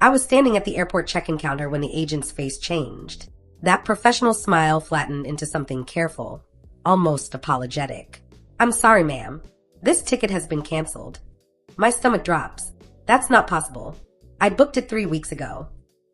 I was standing at the airport check-in counter when the agent's face changed. That professional smile flattened into something careful, almost apologetic. "I'm sorry, ma'am. This ticket has been canceled." My stomach drops. "That's not possible. I booked it 3 weeks ago."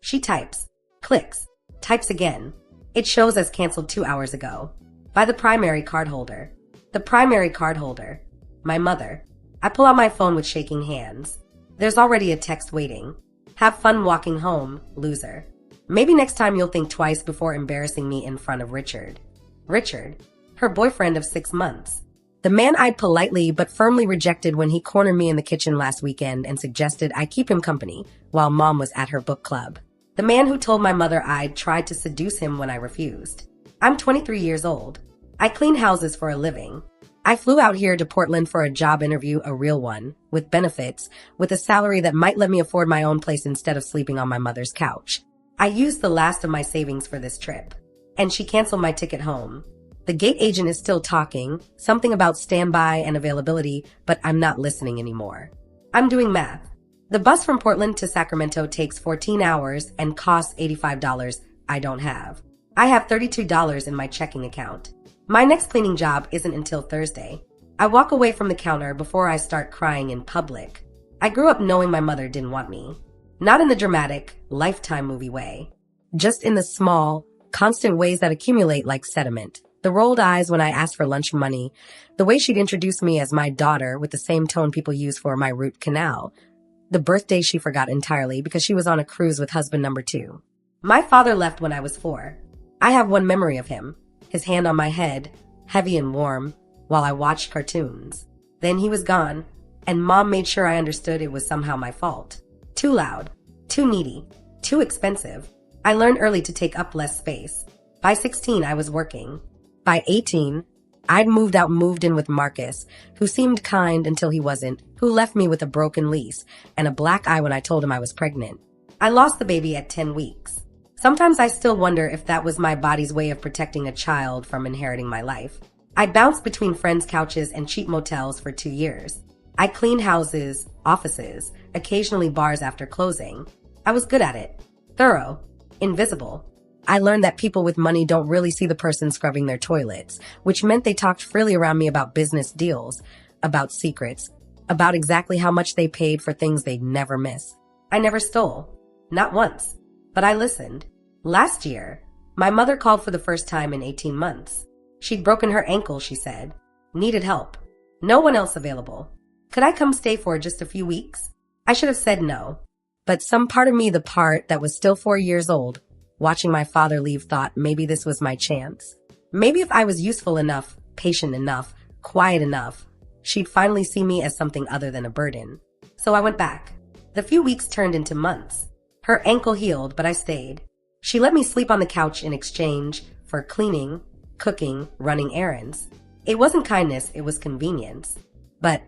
She types, clicks, types again. It shows as canceled 2 hours ago. By the primary cardholder. The primary cardholder. My mother. I pull out my phone with shaking hands. There's already a text waiting. "Have fun walking home, loser. Maybe next time you'll think twice before embarrassing me in front of Richard." Richard, her boyfriend of 6 months. The man I'd politely but firmly rejected when he cornered me in the kitchen last weekend and suggested I keep him company while Mom was at her book club. The man who told my mother I'd tried to seduce him when I refused. I'm 23 years old. I clean houses for a living. I flew out here to Portland for a job interview, a real one, with benefits, with a salary that might let me afford my own place instead of sleeping on my mother's couch. I used the last of my savings for this trip, and she canceled my ticket home. The gate agent is still talking, something about standby and availability, but I'm not listening anymore. I'm doing math. The bus from Portland to Sacramento takes 14 hours and costs $85 I don't have. I have $32 in my checking account. My next cleaning job isn't until Thursday. I walk away from the counter before I start crying in public. I grew up knowing my mother didn't want me. Not in the dramatic, Lifetime movie way. Just in the small, constant ways that accumulate like sediment. The rolled eyes when I asked for lunch money, the way she'd introduce me as my daughter with the same tone people use for my root canal, the birthday she forgot entirely because she was on a cruise with husband number 2. My father left when I was 4. I have one memory of him, his hand on my head, heavy and warm, while I watched cartoons. Then he was gone, and Mom made sure I understood it was somehow my fault. Too loud, too needy, too expensive. I learned early to take up less space. By 16, I was working. By 18, I'd moved in with Marcus, who seemed kind until he wasn't, who left me with a broken lease and a black eye when I told him I was pregnant. I lost the baby at 10 weeks. Sometimes I still wonder if that was my body's way of protecting a child from inheriting my life. I bounced between friends' couches and cheap motels for 2 years. I cleaned houses, offices, occasionally bars after closing. I was good at it. Thorough. Invisible. I learned that people with money don't really see the person scrubbing their toilets, which meant they talked freely around me about business deals, about secrets, about exactly how much they paid for things they'd never miss. I never stole. Not once. But I listened. Last year, my mother called for the first time in 18 months. She'd broken her ankle, she said. Needed help. No one else available. Could I come stay for just a few weeks? I should have said no. But some part of me, the part that was still 4 years old, watching my father leave, thought maybe this was my chance. Maybe if I was useful enough, patient enough, quiet enough, she'd finally see me as something other than a burden. So I went back. The few weeks turned into months. Her ankle healed, but I stayed. She let me sleep on the couch in exchange for cleaning, cooking, running errands. It wasn't kindness, it was convenience. But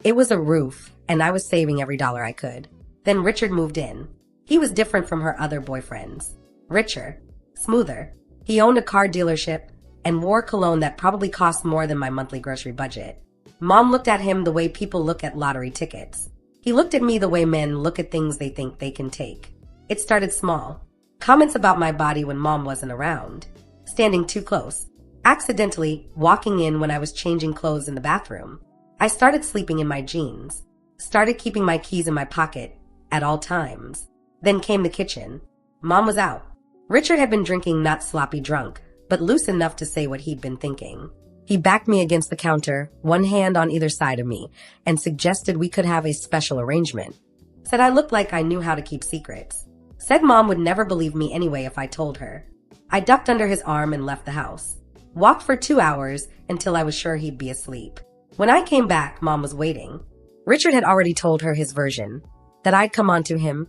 it was a roof, and I was saving every dollar I could. Then Richard moved in. He was different from her other boyfriends. Richer, smoother. He owned a car dealership and wore cologne that probably cost more than my monthly grocery budget. Mom looked at him the way people look at lottery tickets. He looked at me the way men look at things they think they can take. It started small. Comments about my body when Mom wasn't around. Standing too close. Accidentally walking in when I was changing clothes in the bathroom. I started sleeping in my jeans. Started keeping my keys in my pocket at all times. Then came the kitchen. Mom was out. Richard had been drinking, not sloppy drunk, but loose enough to say what he'd been thinking. He backed me against the counter, one hand on either side of me, and suggested we could have a special arrangement. Said I looked like I knew how to keep secrets. Said Mom would never believe me anyway if I told her. I ducked under his arm and left the house. Walked for 2 hours until I was sure he'd be asleep. When I came back, Mom was waiting. Richard had already told her his version. That I'd come onto him,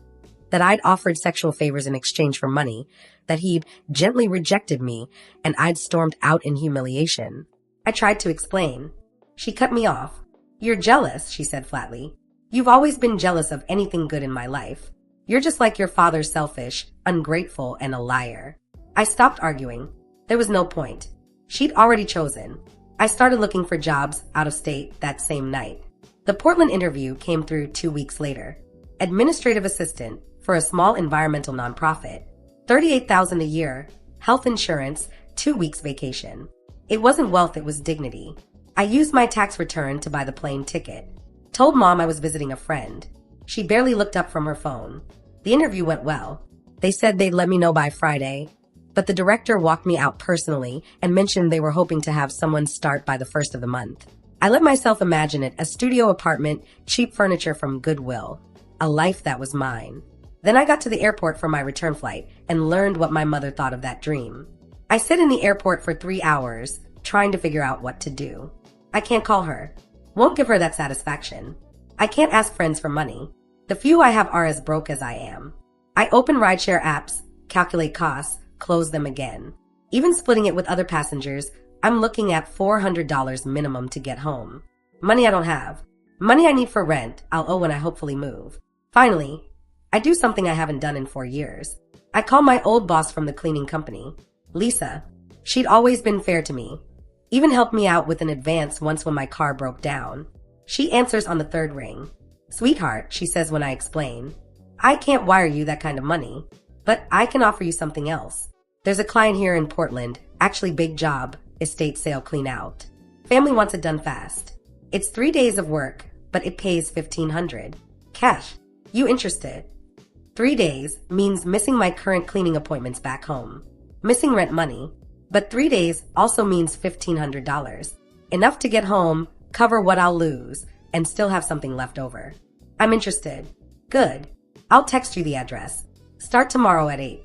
that I'd offered sexual favors in exchange for money, that he'd gently rejected me, and I'd stormed out in humiliation. I tried to explain. She cut me off. "You're jealous," she said flatly. "You've always been jealous of anything good in my life. You're just like your father, selfish, ungrateful, and a liar." I stopped arguing. There was no point. She'd already chosen. I started looking for jobs out of state that same night. The Portland interview came through 2 weeks later. Administrative assistant, for a small environmental nonprofit. $38,000 a year, health insurance, 2 weeks vacation. It wasn't wealth, it was dignity. I used my tax return to buy the plane ticket. Told mom I was visiting a friend. She barely looked up from her phone. The interview went well. They said they'd let me know by Friday, but the director walked me out personally and mentioned they were hoping to have someone start by the first of the month. I let myself imagine it, a studio apartment, cheap furniture from Goodwill. A life that was mine. Then I got to the airport for my return flight and learned what my mother thought of that dream. I sit in the airport for 3 hours, trying to figure out what to do. I can't call her. Won't give her that satisfaction. I can't ask friends for money. The few I have are as broke as I am. I open rideshare apps, calculate costs, close them again. Even splitting it with other passengers, I'm looking at $400 minimum to get home. Money I don't have. Money I need for rent, I'll owe when I hopefully move. Finally, I do something I haven't done in 4 years. I call my old boss from the cleaning company. Lisa. She'd always been fair to me. Even helped me out with an advance once when my car broke down. She answers on the 3rd ring. Sweetheart, she says when I explain. I can't wire you that kind of money, but I can offer you something else. There's a client here in Portland, actually big job, estate sale clean out. Family wants it done fast. It's 3 days of work, but it pays $1,500. Cash. You interested? 3 days means missing my current cleaning appointments back home. Missing rent money. But 3 days also means $1,500. Enough to get home, cover what I'll lose, and still have something left over. I'm interested. Good. I'll text you the address. Start tomorrow at 8.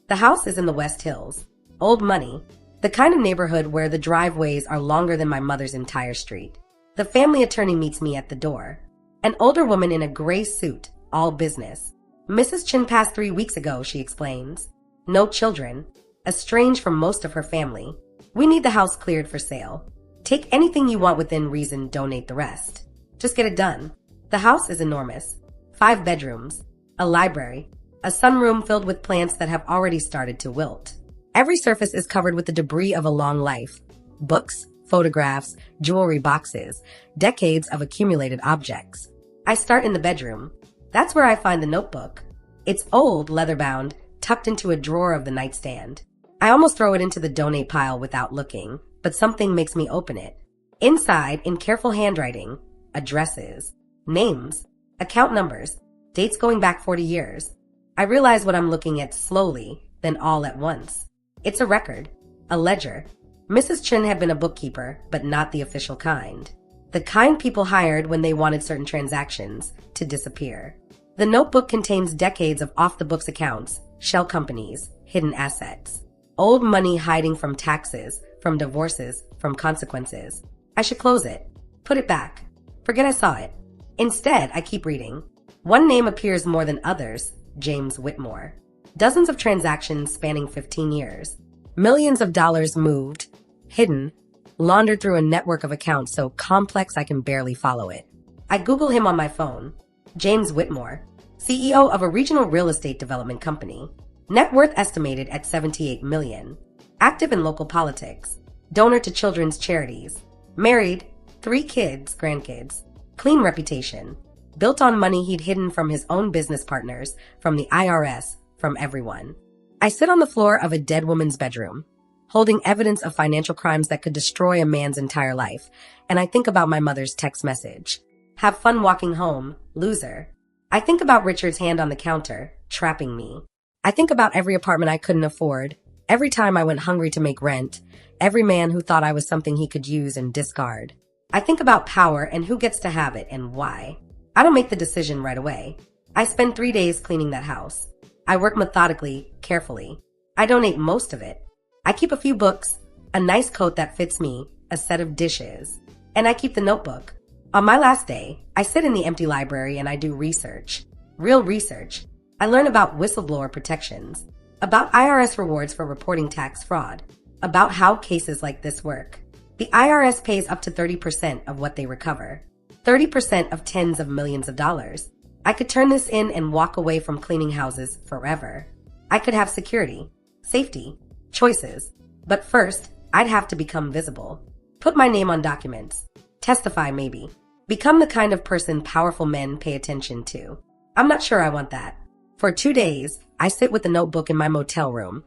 The house is in the West Hills. Old money. The kind of neighborhood where the driveways are longer than my mother's entire street. The family attorney meets me at the door. An older woman in a gray suit, all business. Mrs. Chin passed 3 weeks ago, she explains. No children. Estranged from most of her family. We need the house cleared for sale. Take anything you want within reason, donate the rest. Just get it done. The house is enormous. 5 bedrooms. A library. A sunroom filled with plants that have already started to wilt. Every surface is covered with the debris of a long life. Books, photographs, jewelry boxes, decades of accumulated objects. I start in the bedroom. That's where I find the notebook. It's old, leather-bound, tucked into a drawer of the nightstand. I almost throw it into the donate pile without looking, but something makes me open it. Inside, in careful handwriting, addresses, names, account numbers, dates going back 40 years. I realize what I'm looking at slowly, then all at once. It's a record, a ledger. Mrs. Chin had been a bookkeeper, but not the official kind. The kind people hired when they wanted certain transactions to disappear. The notebook contains decades of off-the-books accounts, shell companies, hidden assets. Old money hiding from taxes, from divorces, from consequences. I should close it. Put it back. Forget I saw it. Instead, I keep reading. One name appears more than others, James Whitmore. Dozens of transactions spanning 15 years. Millions of dollars moved, hidden, laundered through a network of accounts so complex I can barely follow it. I Google him on my phone. James Whitmore, CEO of a regional real estate development company. Net worth estimated at $78 million. Active in local politics. Donor to children's charities. Married, 3 kids, grandkids. Clean reputation. Built on money he'd hidden from his own business partners, from the IRS, from everyone. I sit on the floor of a dead woman's bedroom, holding evidence of financial crimes that could destroy a man's entire life, and I think about my mother's text message. Have fun walking home, loser. I think about Richard's hand on the counter, trapping me. I think about every apartment I couldn't afford, every time I went hungry to make rent, every man who thought I was something he could use and discard. I think about power and who gets to have it and why. I don't make the decision right away. I spend 3 days cleaning that house. I work methodically, carefully. I donate most of it. I keep a few books, a nice coat that fits me, a set of dishes, and I keep the notebook. On my last day, I sit in the empty library and I do research. Real research. I learn about whistleblower protections, about IRS rewards for reporting tax fraud, about how cases like this work. The IRS pays up to 30% of what they recover. 30% of tens of millions of dollars. I could turn this in and walk away from cleaning houses forever. I could have security, safety, choices. But first, I'd have to become visible. Put my name on documents. Testify maybe. Become the kind of person powerful men pay attention to. I'm not sure I want that. For 2 days, I sit with the notebook in my motel room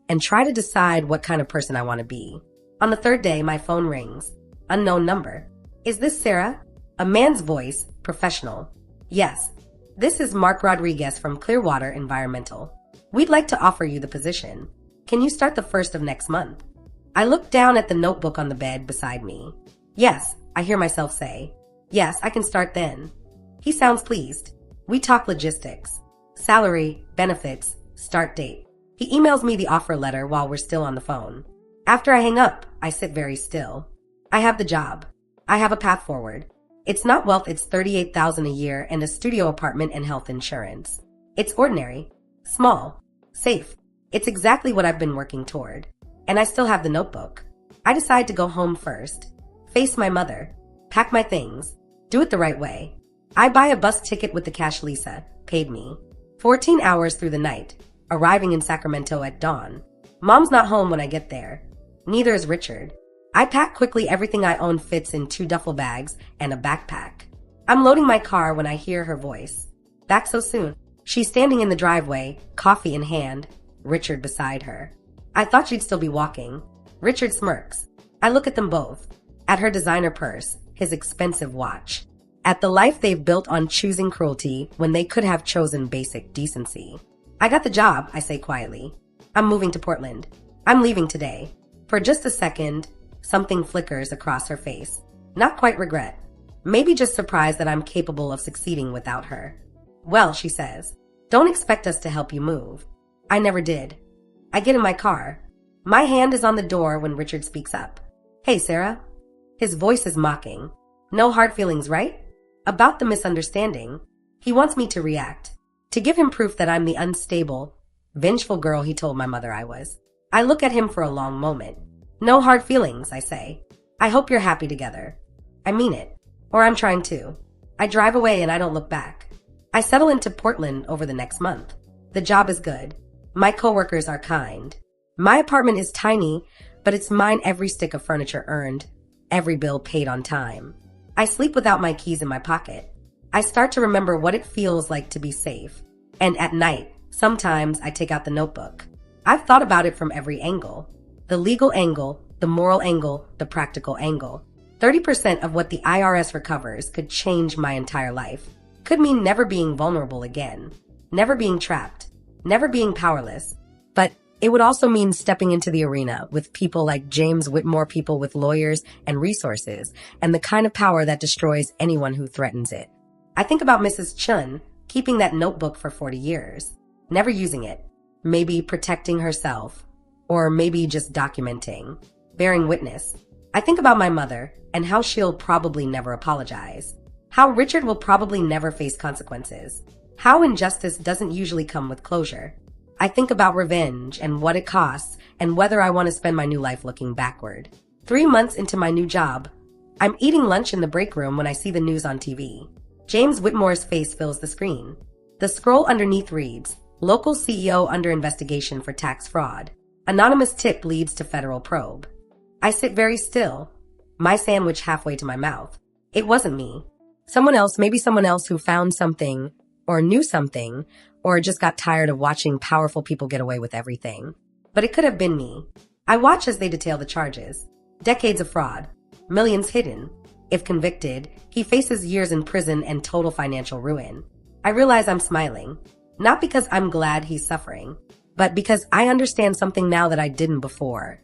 and try to decide what kind of person I want to be. On the third day, my phone rings. Unknown number. Is this Sarah? A man's voice, professional. Yes. This is Mark Rodriguez from Clearwater Environmental. We'd like to offer you the position. Can you start the 1st of next month? I look down at the notebook on the bed beside me. Yes, I hear myself say. Yes, I can start then. He sounds pleased. We talk logistics. Salary, benefits, start date. He emails me the offer letter while we're still on the phone. After I hang up, I sit very still. I have the job. I have a path forward. It's not wealth, it's $38,000 a year and a studio apartment and health insurance. It's ordinary, small, safe. It's exactly what I've been working toward. And I still have the notebook. I decide to go home first, face my mother, pack my things, do it the right way. I buy a bus ticket with the cash Lisa paid me. 14 hours through the night, arriving in Sacramento at dawn. Mom's not home when I get there. Neither is Richard. I pack quickly. Everything I own fits in 2 duffel bags and a backpack. I'm loading my car when I hear her voice. Back so soon. She's standing in the driveway, coffee in hand, Richard beside her. I thought she'd still be walking. Richard smirks. I look at them both. At her designer purse, his expensive watch. At the life they've built on choosing cruelty when they could have chosen basic decency. I got the job, I say quietly. I'm moving to Portland. I'm leaving today. For just a second, something flickers across her face. Not quite regret. Maybe just surprise that I'm capable of succeeding without her. Well, she says, don't expect us to help you move. I never did. I get in my car. My hand is on the door when Richard speaks up. Hey, Sarah. His voice is mocking. No hard feelings, right? About the misunderstanding. He wants me to react. To give him proof that I'm the unstable, vengeful girl he told my mother I was. I look at him for a long moment. No hard feelings, I say. I hope you're happy together. I mean it. Or I'm trying to. I drive away and I don't look back. I settle into Portland over the next month. The job is good. My coworkers are kind. My apartment is tiny, but it's mine. Every stick of furniture earned. Every bill paid on time. I sleep without my keys in my pocket. I start to remember what it feels like to be safe. And at night, sometimes I take out the notebook. I've thought about it from every angle. The legal angle, the moral angle, the practical angle. 30% of what the IRS recovers could change my entire life. Could mean never being vulnerable again. Never being trapped. Never being powerless. But it would also mean stepping into the arena with people like James Whitmore, people with lawyers and resources, and the kind of power that destroys anyone who threatens it. I think about Mrs. Chun keeping that notebook for 40 years, never using it, maybe protecting herself, or maybe just documenting, bearing witness. I think about my mother and how she'll probably never apologize, how Richard will probably never face consequences, how injustice doesn't usually come with closure. I think about revenge and what it costs and whether I want to spend my new life looking backward. 3 months into my new job, I'm eating lunch in the break room when I see the news on TV. James Whitmore's face fills the screen. The scroll underneath reads, Local CEO under investigation for tax fraud. Anonymous tip leads to federal probe. I sit very still, my sandwich halfway to my mouth. It wasn't me. Someone else, maybe someone else who found something or knew something or just got tired of watching powerful people get away with everything. But it could have been me. I watch as they detail the charges. Decades of fraud. Millions hidden. If convicted, he faces years in prison and total financial ruin. I realize I'm smiling. Not because I'm glad he's suffering, but because I understand something now that I didn't before.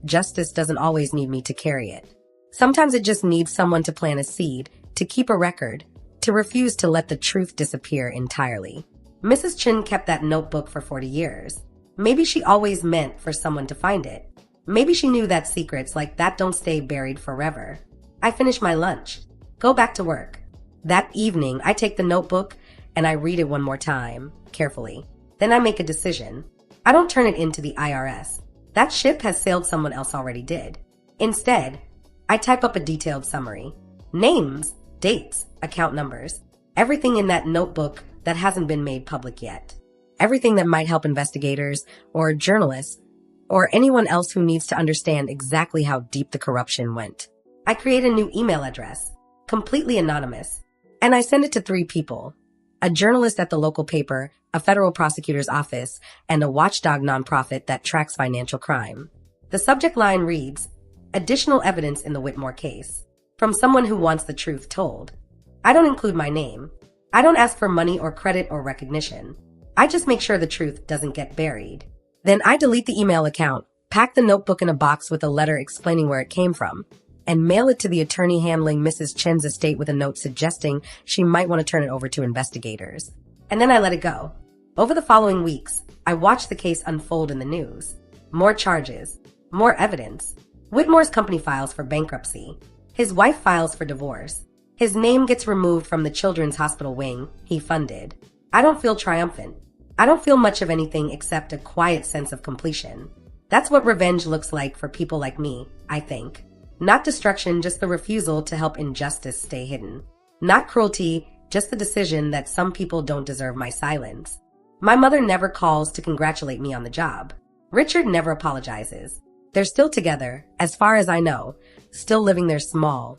Justice doesn't always need me to carry it. Sometimes it just needs someone to plant a seed, to keep a record, to refuse to let the truth disappear entirely. Mrs. Chin kept that notebook for 40 years. Maybe she always meant for someone to find it. Maybe she knew that secrets like that don't stay buried forever. I finish my lunch, go back to work. That evening, I take the notebook and I read it one more time, carefully. Then I make a decision. I don't turn it into the IRS. That ship has sailed, someone else already did. Instead, I type up a detailed summary. Names, dates, account numbers. Everything in that notebook that hasn't been made public yet. Everything that might help investigators or journalists or anyone else who needs to understand exactly how deep the corruption went. I create a new email address, completely anonymous, and I send it to 3 people. a journalist at the local paper, a federal prosecutor's office, and a watchdog nonprofit that tracks financial crime. The subject line reads, "Additional evidence in the Whitmore case. From someone who wants the truth told." I don't include my name. I don't ask for money or credit or recognition. I just make sure the truth doesn't get buried. Then I delete the email account, pack the notebook in a box with a letter explaining where it came from, and mail it to the attorney handling Mrs. Chen's estate with a note suggesting she might want to turn it over to investigators. And then I let it go. Over the following weeks, I watched the case unfold in the news. More charges, more evidence. Whitmore's company files for bankruptcy. His wife files for divorce. His name gets removed from the children's hospital wing he funded. I don't feel triumphant. I don't feel much of anything except a quiet sense of completion. That's what revenge looks like for people like me, I think. Not destruction, just the refusal to help injustice stay hidden. Not cruelty, just the decision that some people don't deserve my silence. My mother never calls to congratulate me on the job. Richard never apologizes. They're still together, as far as I know, still living their small,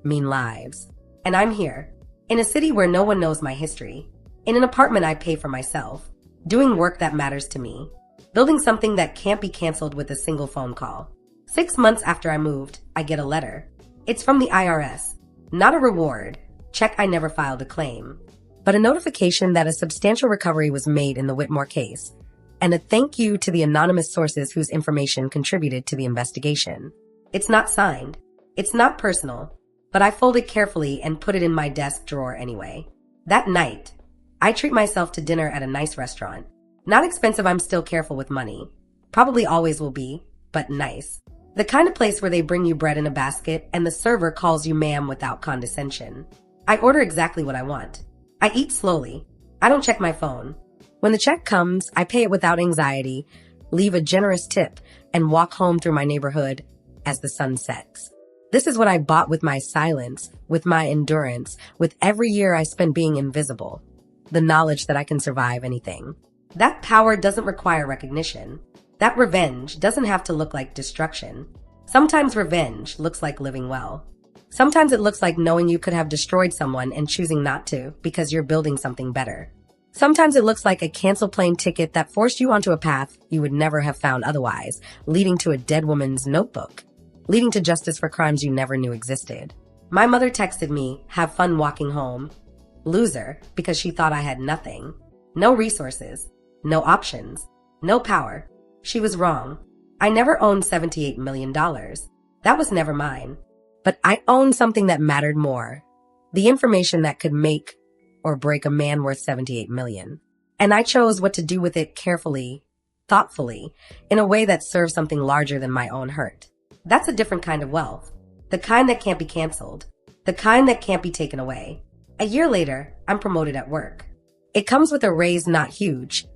mean lives. And I'm here, in a city where no one knows my history, in an apartment I pay for myself, doing work that matters to me, building something that can't be canceled with a single phone call. 6 months after I moved, I get a letter. It's from the IRS. Not a reward, check I never filed a claim, but a notification that a substantial recovery was made in the Whitmore case, and a thank you to the anonymous sources whose information contributed to the investigation. It's not signed. It's not personal, but I fold it carefully and put it in my desk drawer anyway. That night, I treat myself to dinner at a nice restaurant. Not expensive, I'm still careful with money. Probably always will be, but nice. The kind of place where they bring you bread in a basket and the server calls you ma'am without condescension. I order exactly what I want. I eat slowly. I don't check my phone. When the check comes, I pay it without anxiety, leave a generous tip, and walk home through my neighborhood as the sun sets. This is what I bought with my silence, with my endurance, with every year I spent being invisible. The knowledge that I can survive anything. That power doesn't require recognition. That revenge doesn't have to look like destruction. Sometimes revenge looks like living well. Sometimes it looks like knowing you could have destroyed someone and choosing not to because you're building something better. Sometimes it looks like a cancel plane ticket that forced you onto a path you would never have found otherwise, leading to a dead woman's notebook, leading to justice for crimes you never knew existed. My mother texted me, "Have fun walking home, loser," because she thought I had nothing. No resources, no options, no power. She was wrong. I never owned $78 million. That was never mine. But I owned something that mattered more. The information that could make or break a man worth $78 million. And I chose what to do with it carefully, thoughtfully, in a way that served something larger than my own hurt. That's a different kind of wealth. The kind that can't be canceled. The kind that can't be taken away. A year later, I'm promoted at work. It comes with a raise not huge,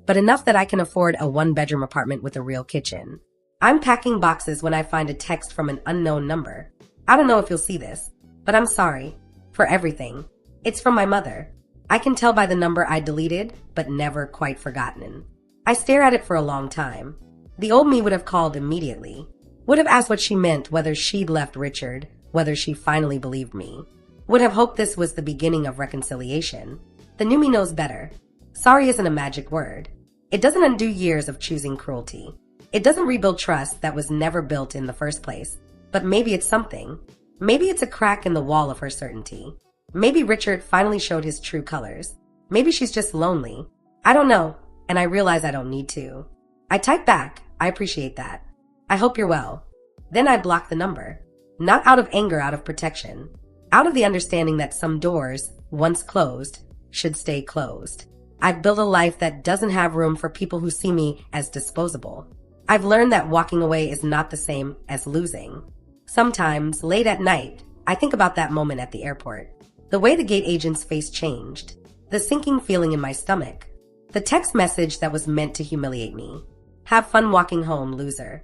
but enough that I can afford a one-bedroom apartment with a real kitchen. I'm packing boxes when I find a text from an unknown number. I don't know if you'll see this, but I'm sorry for everything. It's from my mother. I can tell by the number I deleted, but never quite forgotten. I stare at it for a long time. The old me would have called immediately. Would have asked what she meant, whether she'd left Richard, whether she finally believed me. Would have hoped this was the beginning of reconciliation. The new me knows better. Sorry isn't a magic word. It doesn't undo years of choosing cruelty. It doesn't rebuild trust that was never built in the first place. But maybe it's something. Maybe it's a crack in the wall of her certainty. Maybe Richard finally showed his true colors. Maybe she's just lonely. I don't know, and I realize I don't need to. I type back, "I appreciate that. I hope you're well." Then I block the number. Not out of anger, out of protection. Out of the understanding that some doors, once closed, should stay closed. I've built a life that doesn't have room for people who see me as disposable. I've learned that walking away is not the same as losing. Sometimes, late at night, I think about that moment at the airport. The way the gate agent's face changed. The sinking feeling in my stomach. The text message that was meant to humiliate me. "Have fun walking home, loser."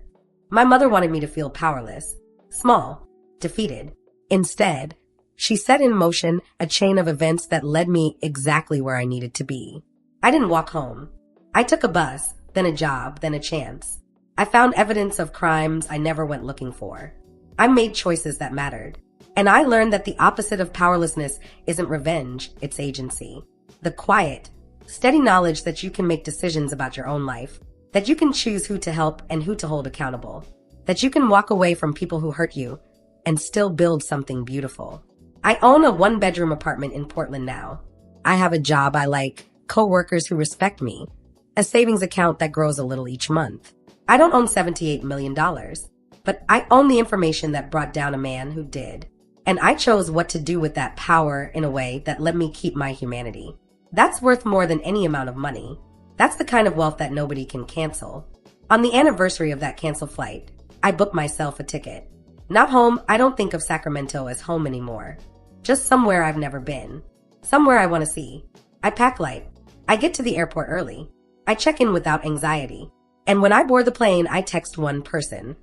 My mother wanted me to feel powerless, small, defeated. Instead, she set in motion a chain of events that led me exactly where I needed to be. I didn't walk home. I took a bus, then a job, then a chance. I found evidence of crimes I never went looking for. I made choices that mattered. And I learned that the opposite of powerlessness isn't revenge, it's agency. The quiet, steady knowledge that you can make decisions about your own life, that you can choose who to help and who to hold accountable, that you can walk away from people who hurt you and still build something beautiful. I own a one-bedroom apartment in Portland now. I have a job I like, coworkers who respect me, a savings account that grows a little each month. I don't own $78 million, but I own the information that brought down a man who did. And I chose what to do with that power in a way that let me keep my humanity. That's worth more than any amount of money. That's the kind of wealth that nobody can cancel. On the anniversary of that canceled flight, I booked myself a ticket. Not home. I don't think of Sacramento as home anymore. Just somewhere I've never been. Somewhere I want to see. I pack light. I get to the airport early. I check in without anxiety. And when I board the plane, I text one person.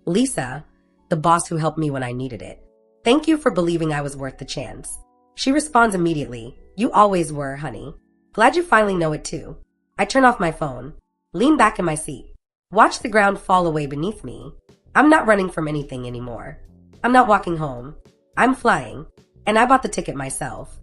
Lisa, the boss who helped me when I needed it. Thank you for believing I was worth the chance. She responds immediately. You always were, honey. Glad you finally know it too. I turn off my phone. Lean back in my seat. Watch the ground fall away beneath me. I'm not running from anything anymore. I'm not walking home. I'm flying. And I bought the ticket myself.